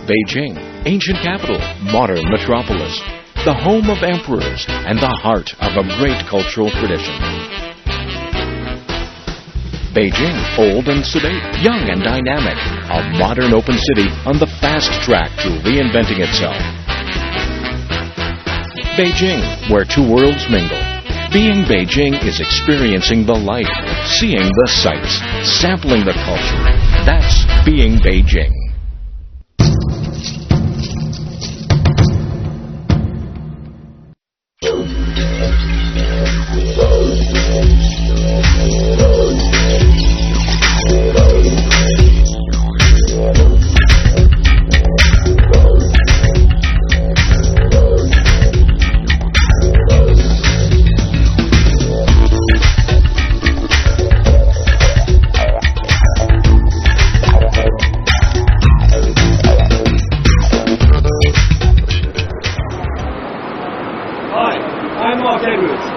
Beijing, ancient capital, modern metropolis, the home of emperors, and the heart of a great cultural tradition. Beijing, old and sedate, young and dynamic, a modern open city on the fast track to reinventing itself. Beijing, where two worlds mingle. Being Beijing is experiencing the life, seeing the sights, sampling the culture. That's being Beijing.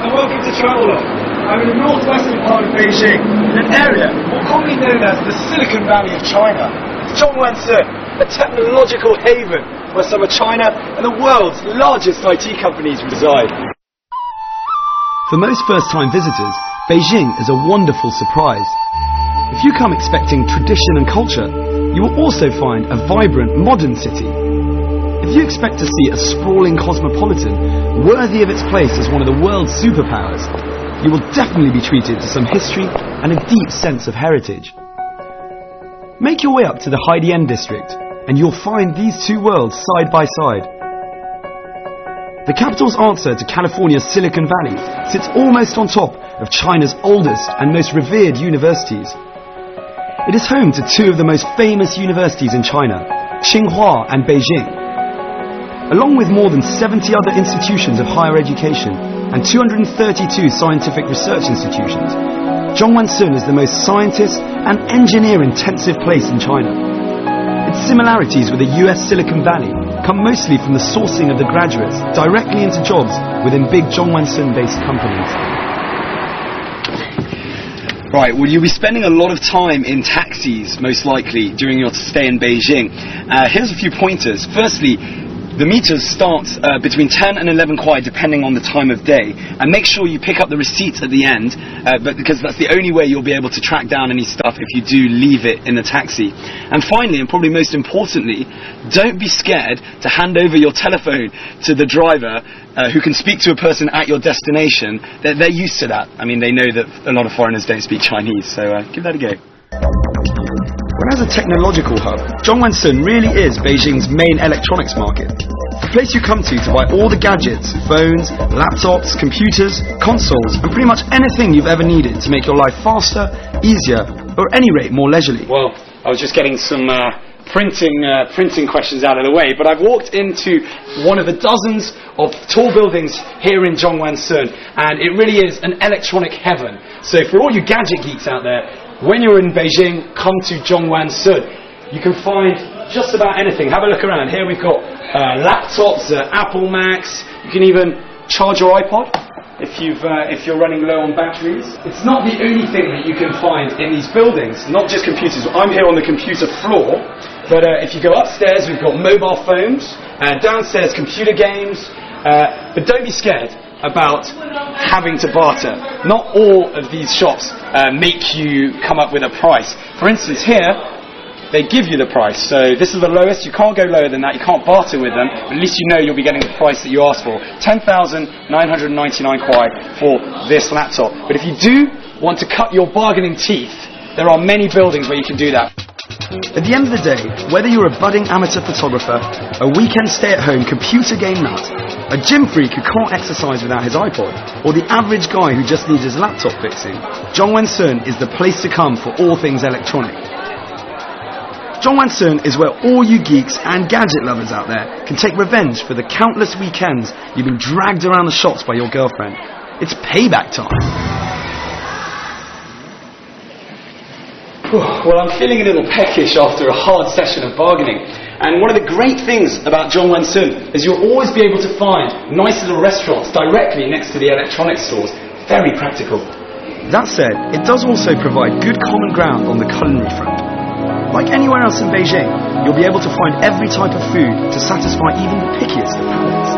And welcome to TRAVELOGUE. I'm in the northwestern part of Beijing, in an area more commonly known as the Silicon Valley of China. It's Zhongguancun, a technological haven where some of China and the world's largest IT companies reside. For most first-time visitors, Beijing is a wonderful surprise. If you come expecting tradition and culture, you will also find a vibrant modern city. If you expect to see a sprawling cosmopolitan worthy of its place as one of the world's superpowers, you will definitely be treated to some history and a deep sense of heritage. Make your way up to the Haidian district and you'll find these two worlds side by side. The capital's answer to California's Silicon Valley sits almost on top of China's oldest and most revered universities. It is home to two of the most famous universities in China, Tsinghua and Beijing. Along with more than 70 other institutions of higher education and 232 scientific research institutions, Zhongguancun is the most scientist and engineer-intensive place in China. Its similarities with the US Silicon Valley come mostly from the sourcing of the graduates directly into jobs within big Zhongguancun-based companies. Right, well, you'll be spending a lot of time in taxis, most likely, during your stay in Beijing. Here's a few pointers. Firstly, the meters start between 10 and 11 kuai depending on the time of day, and make sure you pick up the receipts at the end because that's the only way you'll be able to track down any stuff if you do leave it in the taxi. And finally, and probably most importantly, don't be scared to hand over your telephone to the driver who can speak to a person at your destination. They're used to that. I mean, they know that a lot of foreigners don't speak Chinese, so give that a go. When as a technological hub, Zhongguancun really is Beijing's main electronics market. The place you come to buy all the gadgets, phones, laptops, computers, consoles, and pretty much anything you've ever needed to make your life faster, easier, or at any rate more leisurely. Well, I was just getting some printing questions out of the way, but I've walked into one of the dozens of tall buildings here in Zhongguancun, and it really is an electronic heaven. So for all you gadget geeks out there, when you're in Beijing, come to Zhongguancun. You can find just about anything. Have a look around. Here we've got laptops, Apple Macs. You can even charge your iPod if you're running low on batteries. It's not the only thing that you can find in these buildings, not just computers. I'm here on the computer floor, but if you go upstairs, we've got mobile phones, downstairs computer games, but don't be scared about having to barter. Not all of these shops make you come up with a price. For instance, here they give you the price. So this is the lowest. You can't go lower than that. You can't barter with them. But at least you know you'll be getting the price that you asked for. 10,999 kuai for this laptop. But if you do want to cut your bargaining teeth, there are many buildings where you can do that. At the end of the day, whether you're a budding amateur photographer, a weekend stay-at-home computer game nut, a gym freak who can't exercise without his iPod, or the average guy who just needs his laptop fixing, Zhongguancun is the place to come for all things electronic. Zhongguancun is where all you geeks and gadget lovers out there can take revenge for the countless weekends you've been dragged around the shops by your girlfriend. It's payback time. Well, I'm feeling a little peckish after a hard session of bargaining. And one of the great things about Zhongguancun is you'll always be able to find nice little restaurants directly next to the electronics stores. Very practical. That said, it does also provide good common ground on the culinary front. Like anywhere else in Beijing, you'll be able to find every type of food to satisfy even the pickiest of palates.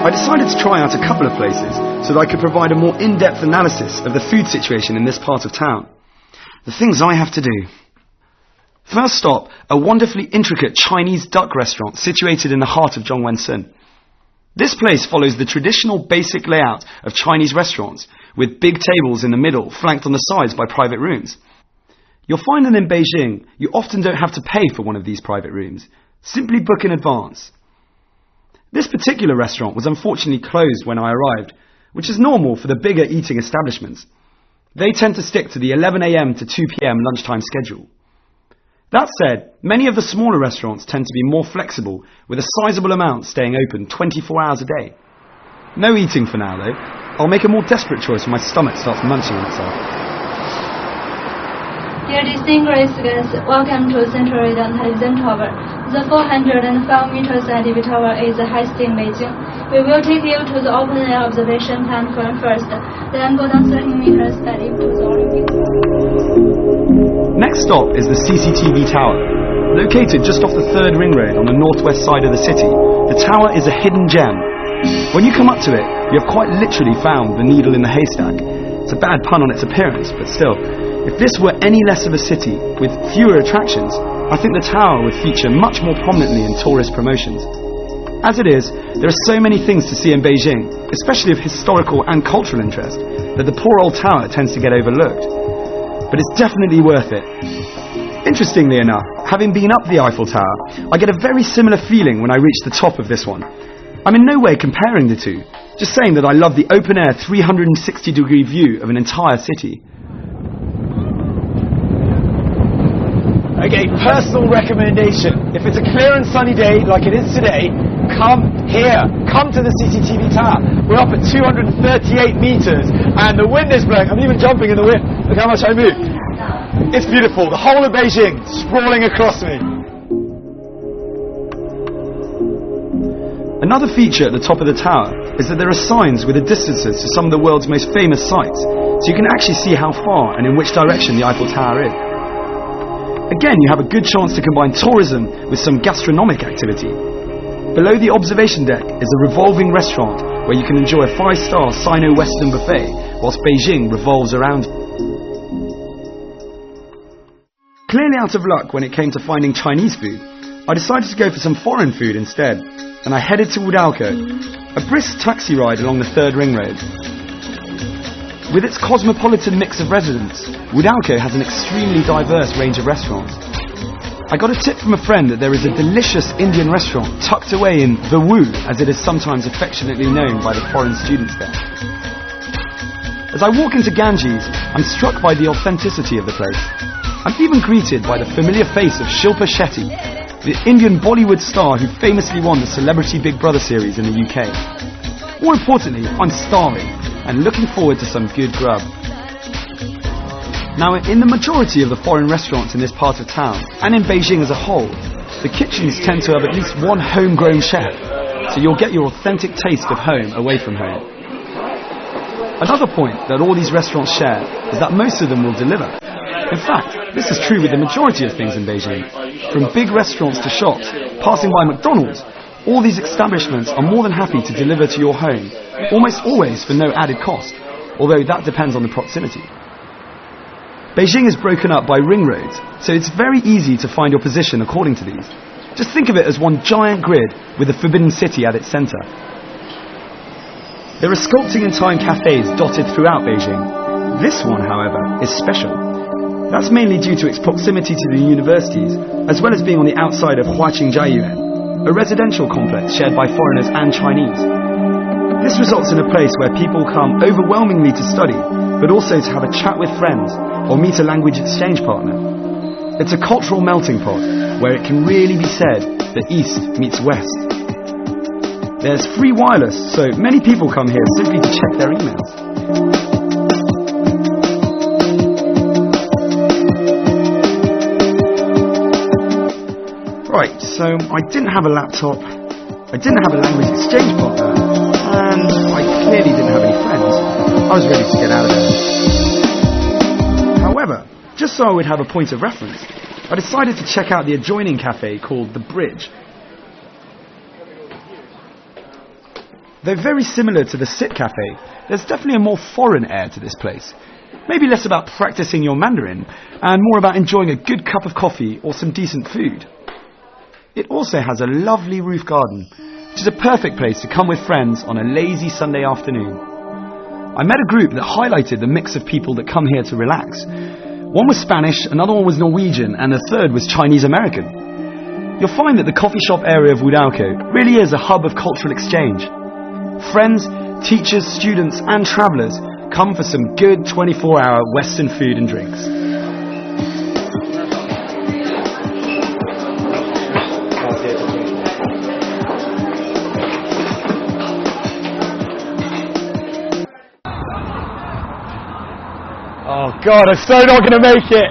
I decided to try out a couple of places so that I could provide a more in-depth analysis of the food situation in this part of town. The things I have to do. First stop, a wonderfully intricate Chinese duck restaurant situated in the heart of Zhongwensun. This place follows the traditional basic layout of Chinese restaurants, with big tables in the middle, flanked on the sides by private rooms. You'll find that in Beijing, you often don't have to pay for one of these private rooms. Simply book in advance. This particular restaurant was unfortunately closed when I arrived, which is normal for the bigger eating establishments. They tend to stick to the 11 a.m. to 2 p.m. lunchtime schedule. That said, many of the smaller restaurants tend to be more flexible, with a sizable amount staying open 24 hours a day. No eating for now, though. I'll make a more desperate choice when my stomach starts munching on itself. Dear distinguished guests, welcome to Central Radiant Television Tower. The 405 meters elevator tower is the highest in Beijing. We will take you to the open air observation platform first, then go down 13 meters and lift to the Olympic. Next stop is the CCTV tower. Located just off the 3rd ring road on the northwest side of the city, the tower is a hidden gem. When you come up to it, you have quite literally found the needle in the haystack. It's a bad pun on its appearance, but still. If this were any less of a city, with fewer attractions, I think the tower would feature much more prominently in tourist promotions. As it is, there are so many things to see in Beijing, especially of historical and cultural interest, that the poor old tower tends to get overlooked. But it's definitely worth it. Interestingly enough, having been up the Eiffel Tower, I get a very similar feeling when I reach the top of this one. I'm in no way comparing the two, just saying that I love the open-air 360-degree view of an entire city. Okay, personal recommendation. If it's a clear and sunny day like it is today, come here. Come to the CCTV tower. We're up at 238 meters and the wind is blowing. I'm even jumping in the wind. Look how much I move. It's beautiful. The whole of Beijing sprawling across me. Another feature at the top of the tower is that there are signs with the distances to some of the world's most famous sites, so you can actually see how far and in which direction the Eiffel Tower is. Again, you have a good chance to combine tourism with some gastronomic activity. Below the observation deck is a revolving restaurant where you can enjoy a 5-star Sino-Western buffet whilst Beijing revolves around. Clearly out of luck when it came to finding Chinese food, I decided to go for some foreign food instead, and I headed to Wudalco, a brisk taxi ride along the 3rd ring road. With its cosmopolitan mix of residents, Wudalco has an extremely diverse range of restaurants. I got a tip from a friend that there is a delicious Indian restaurant tucked away in the Wu, as it is sometimes affectionately known by the foreign students there. As I walk into Ganges, I'm struck by the authenticity of the place. I'm even greeted by the familiar face of Shilpa Shetty, the Indian Bollywood star who famously won the Celebrity Big Brother series in the UK. More importantly, I'm starving and looking forward to some good grub. Now, in the majority of the foreign restaurants in this part of town, and in Beijing as a whole, the kitchens tend to have at least one homegrown chef, so you'll get your authentic taste of home away from home. Another point that all these restaurants share is that most of them will deliver. In fact, this is true with the majority of things in Beijing. From big restaurants to shops, passing by McDonald's, all these establishments are more than happy to deliver to your home, almost always for no added cost, although that depends on the proximity. Beijing is broken up by ring roads, so it's very easy to find your position according to these. Just think of it as one giant grid with the Forbidden City at its centre. There are sculpting in time cafes dotted throughout Beijing. This one, however, is special. That's mainly due to its proximity to the universities, as well as being on the outside of Huaqingjiayuan, a residential complex shared by foreigners and Chinese. This results in a place where people come overwhelmingly to study, but also to have a chat with friends or meet a language exchange partner. It's a cultural melting pot where it can really be said that East meets West. There's free wireless, so many people come here simply to check their emails. Right, so I didn't have a laptop, I didn't have a language exchange partner, and I clearly didn't have any friends. I was ready to get out of there. However, just so I would have a point of reference, I decided to check out the adjoining cafe called The Bridge. Though very similar to the Sit Cafe, there's definitely a more foreign air to this place. Maybe less about practicing your Mandarin and more about enjoying a good cup of coffee or some decent food. It also has a lovely roof garden, which is a perfect place to come with friends on a lazy Sunday afternoon. I met a group that highlighted the mix of people that come here to relax. One was Spanish, another one was Norwegian, and the third was Chinese American. You'll find that the coffee shop area of Wudalco really is a hub of cultural exchange. Friends, teachers, students and travellers come for some good 24-hour Western food and drinks. Oh God, I'm so not going to make it!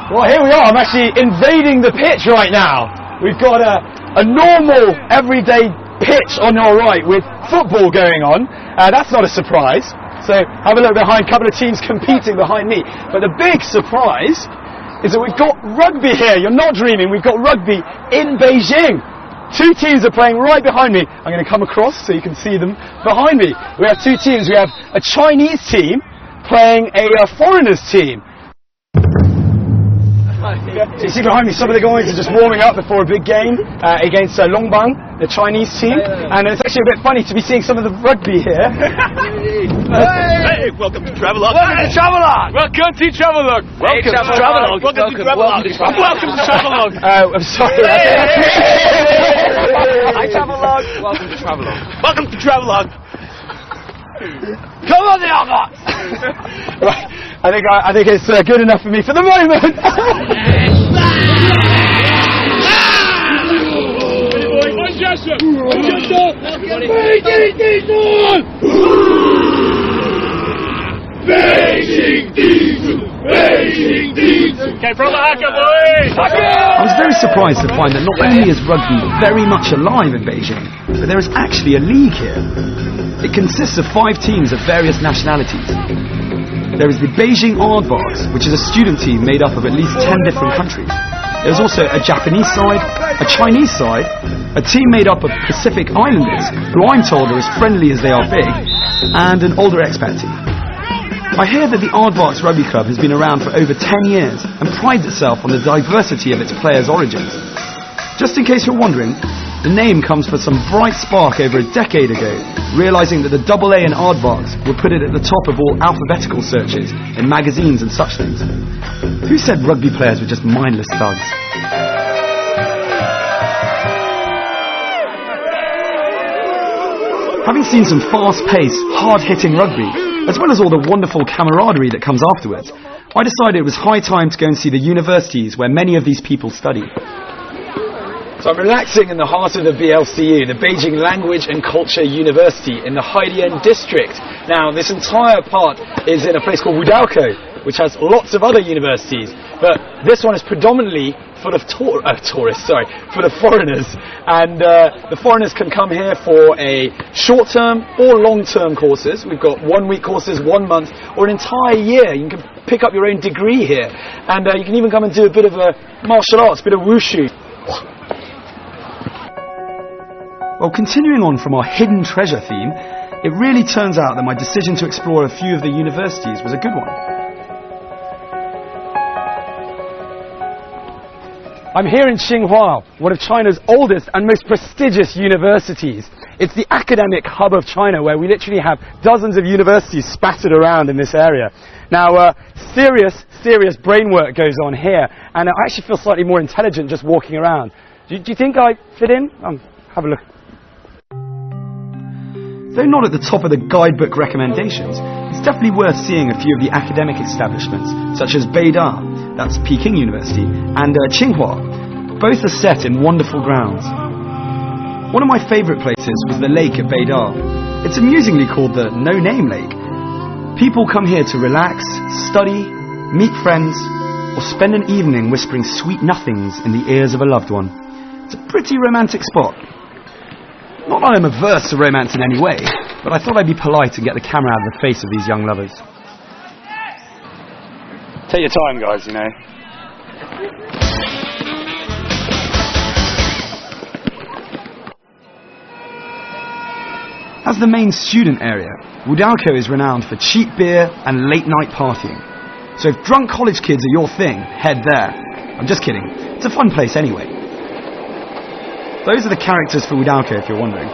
Well, here we are. I'm actually invading the pitch right now. We've got a normal, everyday pitch on your right with football going on. That's not a surprise. So have a look behind, a couple of teams competing behind me. But the big surprise is that we've got rugby here. You're not dreaming. We've got rugby in Beijing. Two teams are playing right behind me. I'm going to come across so you can see them behind me. We have two teams. We have a Chinese team playing a foreigners team. So you see behind me some of the guys are just warming up before a big game against Longbang, the Chinese team. And it's actually a bit funny to be seeing some of the rugby here. Hey, welcome to TRAVELOGUE. Welcome to TRAVELOGUE. Welcome to TRAVELOGUE. Welcome to TRAVELOGUE. Welcome to TRAVELOGUE. Welcome to TRAVELOGUE. I'm sorry. Hi, TRAVELOGUE. Welcome to TRAVELOGUE. Welcome to TRAVELOGUE. Come on, the Argonauts! Right, I think it's good enough for me for the moment. Okay, from the Haka, boys! I was very surprised to find that not only is rugby very much alive in Beijing, but there is actually a league here. It consists of 5 teams of various nationalities. There is the Beijing Aardvarks, which is a student team made up of at least 10 different countries. There's also a Japanese side, a Chinese side, a team made up of Pacific Islanders, who I'm told are as friendly as they are big, and an older expat team. I hear that the Aardvarks Rugby Club has been around for over 10 years and prides itself on the diversity of its players' origins. Just in case you're wondering, the name comes from some bright spark over a decade ago, realising that the AA in Aardvarks would put it at the top of all alphabetical searches in magazines and such things. Who said rugby players were just mindless thugs? Having seen some fast-paced, hard-hitting rugby, as well as all the wonderful camaraderie that comes afterwards, I decided it was high time to go and see the universities where many of these people study. So I'm relaxing in the heart of the BLCU, the Beijing Language and Culture University in the Haidian district. Now, this entire part is in a place called Wudalco, which has lots of other universities, but this one is predominantly full of tourists, for the foreigners. And the foreigners can come here for a short-term or long-term courses. We've got 1-week courses, 1 month, or an entire year. You can pick up your own degree here. And you can even come and do a bit of martial arts, a bit of wushu. Well, continuing on from our hidden treasure theme, it really turns out that my decision to explore a few of the universities was a good one. I'm here in Tsinghua, one of China's oldest and most prestigious universities. It's the academic hub of China, where we literally have dozens of universities spattered around in this area. Now, serious brain work goes on here, and I actually feel slightly more intelligent just walking around. Do you think I fit in? Have a look. Though not at the top of the guidebook recommendations, it's definitely worth seeing a few of the academic establishments, such as Beida, that's Peking University, and Tsinghua. Both are set in wonderful grounds. One of my favourite places was the lake at Beida. It's amusingly called the No-Name Lake. People come here to relax, study, meet friends, or spend an evening whispering sweet nothings in the ears of a loved one. It's a pretty romantic spot. Not that I'm averse to romance in any way, but but I thought I'd be polite and get the camera out of the face of these young lovers. Take your time, guys, you know. As the main student area, Wudalco is renowned for cheap beer and late-night partying. So if drunk college kids are your thing, head there. I'm just kidding. It's a fun place anyway. Those are the characters for Wudalco, if you're wondering.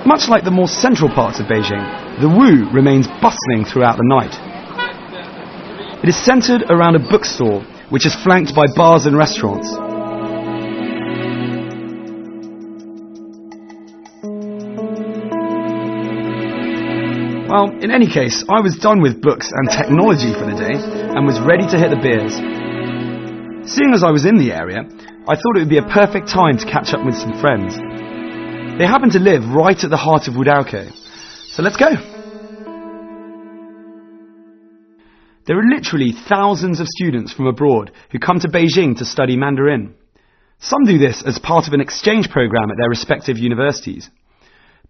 Much like the more central parts of Beijing, the Wu remains bustling throughout the night. It is centered around a bookstore, which is flanked by bars and restaurants. Well, in any case, I was done with books and technology for the day and was ready to hit the beers. Seeing as I was in the area, I thought it would be a perfect time to catch up with some friends. They happen to live right at the heart of Wudalco, so let's go! There are literally thousands of students from abroad who come to Beijing to study Mandarin. Some do this as part of an exchange program at their respective universities.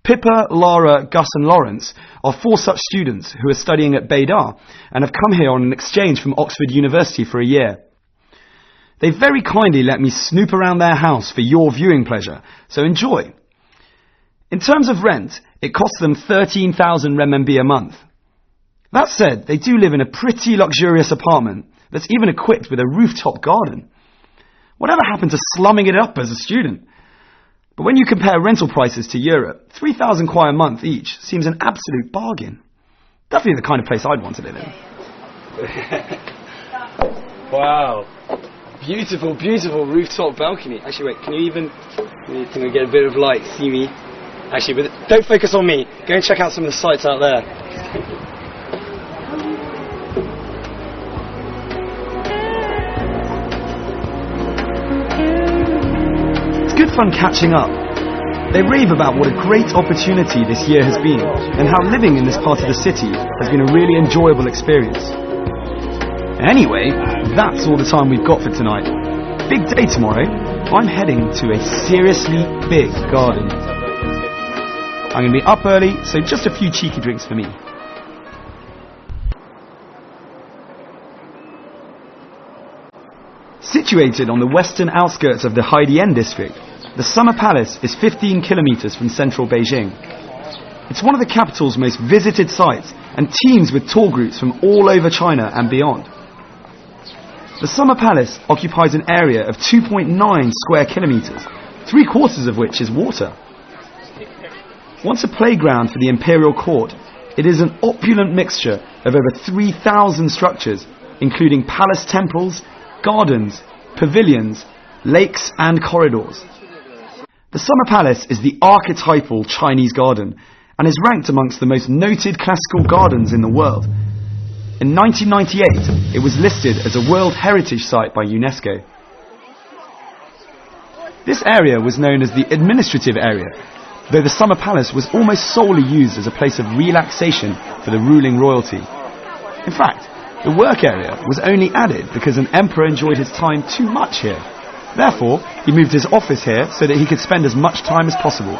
Pippa, Lara, Gus and Lawrence are 4 such students who are studying at Beida and have come here on an exchange from Oxford University for a year. They very kindly let me snoop around their house for your viewing pleasure, so enjoy. In terms of rent, it costs them 13,000 renminbi a month. That said, they do live in a pretty luxurious apartment that's even equipped with a rooftop garden. Whatever happened to slumming it up as a student? But when you compare rental prices to Europe, 3,000 kwai a month each seems an absolute bargain. Definitely the kind of place I'd want to live in. Wow. Beautiful, beautiful rooftop balcony. Actually, wait, can we get a bit of light, see me? Actually, but don't focus on me. Go and check out some of the sights out there. Good fun catching up. They rave about what a great opportunity this year has been and how living in this part of the city has been a really enjoyable experience. Anyway, that's all the time we've got for tonight. Big day tomorrow. I'm heading to a seriously big garden. I'm going to be up early, so just a few cheeky drinks for me. Situated on the western outskirts of the Haidian district, the Summer Palace is 15 kilometers from central Beijing. It's one of the capital's most visited sites and teems with tour groups from all over China and beyond. The Summer Palace occupies an area of 2.9 square kilometers, 3/4 of which is water. Once a playground for the imperial court, it is an opulent mixture of over 3,000 structures, including palace temples, gardens, pavilions, lakes and corridors. The Summer Palace is the archetypal Chinese garden and is ranked amongst the most noted classical gardens in the world. In 1998, it was listed as a World Heritage Site by UNESCO. This area was known as the administrative area, though the Summer Palace was almost solely used as a place of relaxation for the ruling royalty. In fact, the work area was only added because an emperor enjoyed his time too much here. Therefore, he moved his office here so that he could spend as much time as possible.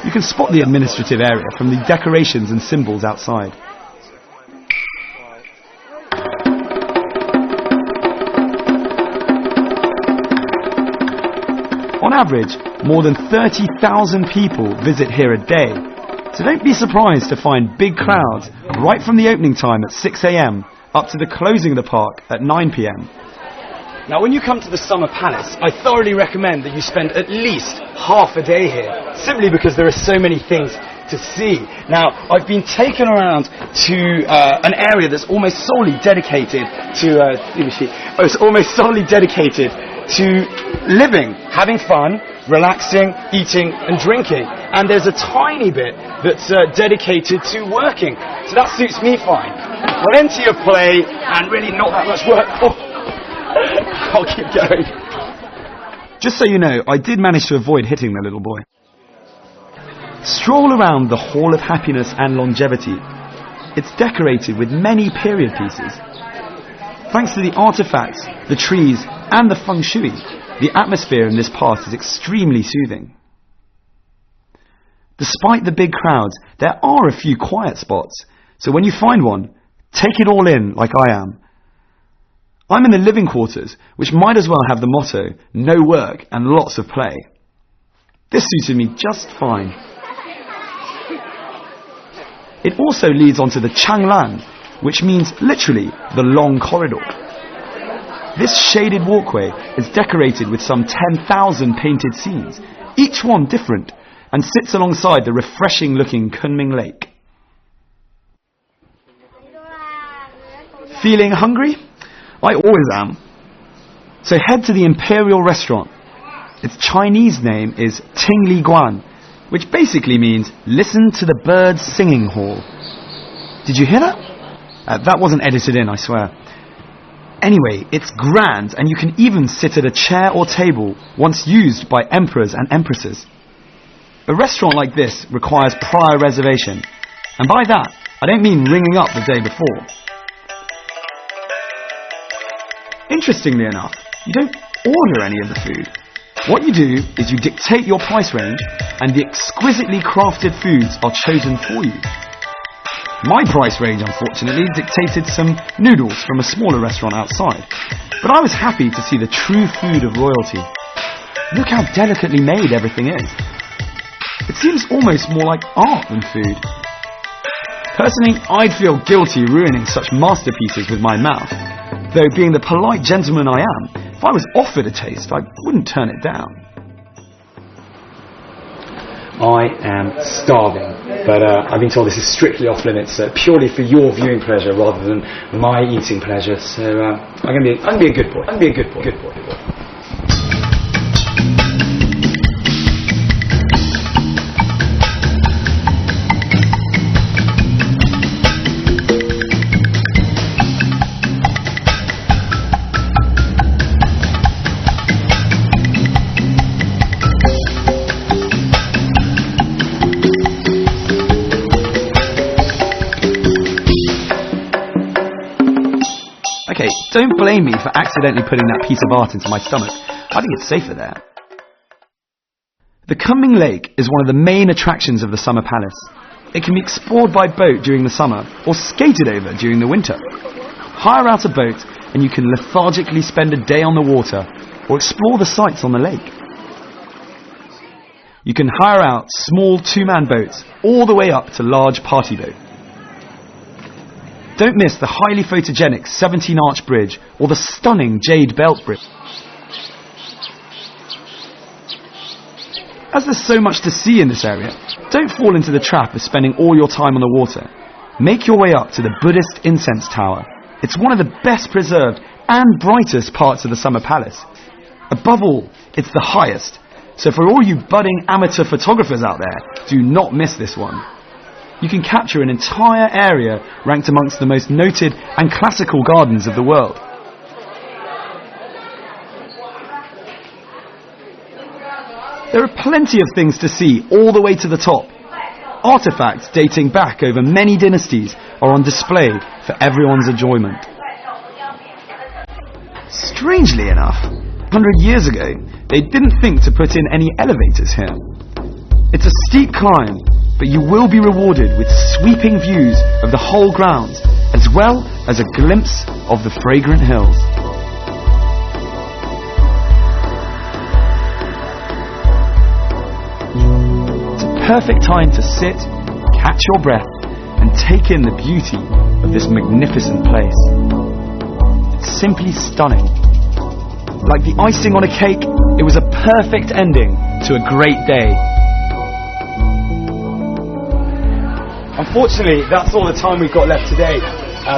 You can spot the administrative area from the decorations and symbols outside. On average, more than 30,000 people visit here a day, so don't be surprised to find big crowds right from the opening time at 6 a.m. up to the closing of the park at 9 p.m. Now, when you come to the Summer Palace, I thoroughly recommend that you spend at least half a day here, simply because there are so many things to see. Now, I've been taken around to an area that's almost solely dedicated to living, having fun, relaxing, eating and drinking. And there's a tiny bit that's dedicated to working. So that suits me fine. Plenty of play and really not that much work. I'll keep going. Just so you know, I did manage to avoid hitting the little boy. Stroll around the Hall of Happiness and Longevity. It's decorated with many period pieces. Thanks to the artifacts, the trees and the feng shui, the atmosphere in this pass is extremely soothing. Despite the big crowds, there are a few quiet spots, so when you find one, take it all in like I am. I'm in the living quarters, which might as well have the motto, no work and lots of play. This suited me just fine. It also leads onto the Changlan, which means literally the long corridor. This shaded walkway is decorated with some 10,000 painted scenes, each one different, and sits alongside the refreshing looking Kunming Lake. Feeling hungry? I always am. So head to the Imperial Restaurant. Its Chinese name is Tingli Guan, which basically means listen to the birds singing hall. Did you hear that? That wasn't edited in, I swear. Anyway, it's grand, and you can even sit at a chair or table once used by emperors and empresses. A restaurant like this requires prior reservation, and by that, I don't mean ringing up the day before. Interestingly enough, you don't order any of the food. What you do is you dictate your price range, and the exquisitely crafted foods are chosen for you. My price range, unfortunately, dictated some noodles from a smaller restaurant outside, but I was happy to see the true food of royalty. Look how delicately made everything is. It seems almost more like art than food. Personally, I'd feel guilty ruining such masterpieces with my mouth, though being the polite gentleman I am, if I was offered a taste, I wouldn't turn it down. I am starving, but I've been told this is strictly off limits, purely for your viewing pleasure rather than my eating pleasure. So I'm going to be a good boy. I'm going to be a good boy. Good boy. Okay, don't blame me for accidentally putting that piece of art into my stomach. I think it's safer there. The Kunming Lake is one of the main attractions of the Summer Palace. It can be explored by boat during the summer or skated over during the winter. Hire out a boat and you can lethargically spend a day on the water or explore the sights on the lake. You can hire out small two-man boats all the way up to large party boats. Don't miss the highly photogenic 17-arch bridge or the stunning Jade Belt Bridge. As there's so much to see in this area, don't fall into the trap of spending all your time on the water. Make your way up to the Buddhist Incense Tower. It's one of the best preserved and brightest parts of the Summer Palace. Above all, it's the highest, so for all you budding amateur photographers out there, do not miss this one. You can capture an entire area ranked amongst the most noted and classical gardens of the world. There are plenty of things to see all the way to the top. Artifacts dating back over many dynasties are on display for everyone's enjoyment. Strangely enough, 100 years ago, they didn't think to put in any elevators here. It's a steep climb, but you will be rewarded with sweeping views of the whole grounds, as well as a glimpse of the fragrant hills. It's a perfect time to sit, catch your breath, and take in the beauty of this magnificent place. It's simply stunning. Like the icing on a cake, it was a perfect ending to a great day. Unfortunately, that's all the time we've got left today,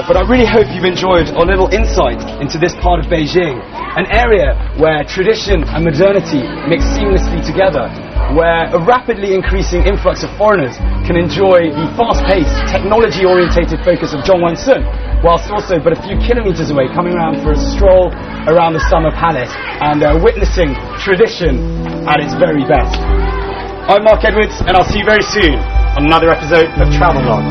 but I really hope you've enjoyed our little insight into this part of Beijing, an area where tradition and modernity mix seamlessly together, where a rapidly increasing influx of foreigners can enjoy the fast-paced, technology-orientated focus of Zhongwansun, whilst also but a few kilometres away coming around for a stroll around the Summer Palace and witnessing tradition at its very best. I'm Mark Edwards, and I'll see you very soon on another episode of Travelogue.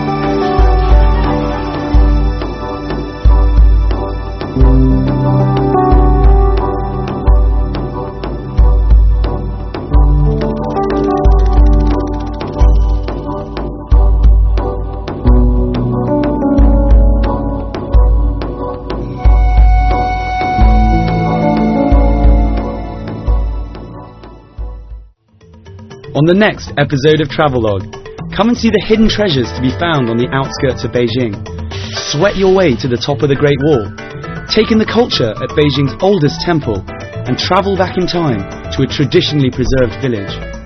On the next episode of Travelogue, come and see the hidden treasures to be found on the outskirts of Beijing. Sweat your way to the top of the Great Wall, take in the culture at Beijing's oldest temple, and travel back in time to a traditionally preserved village.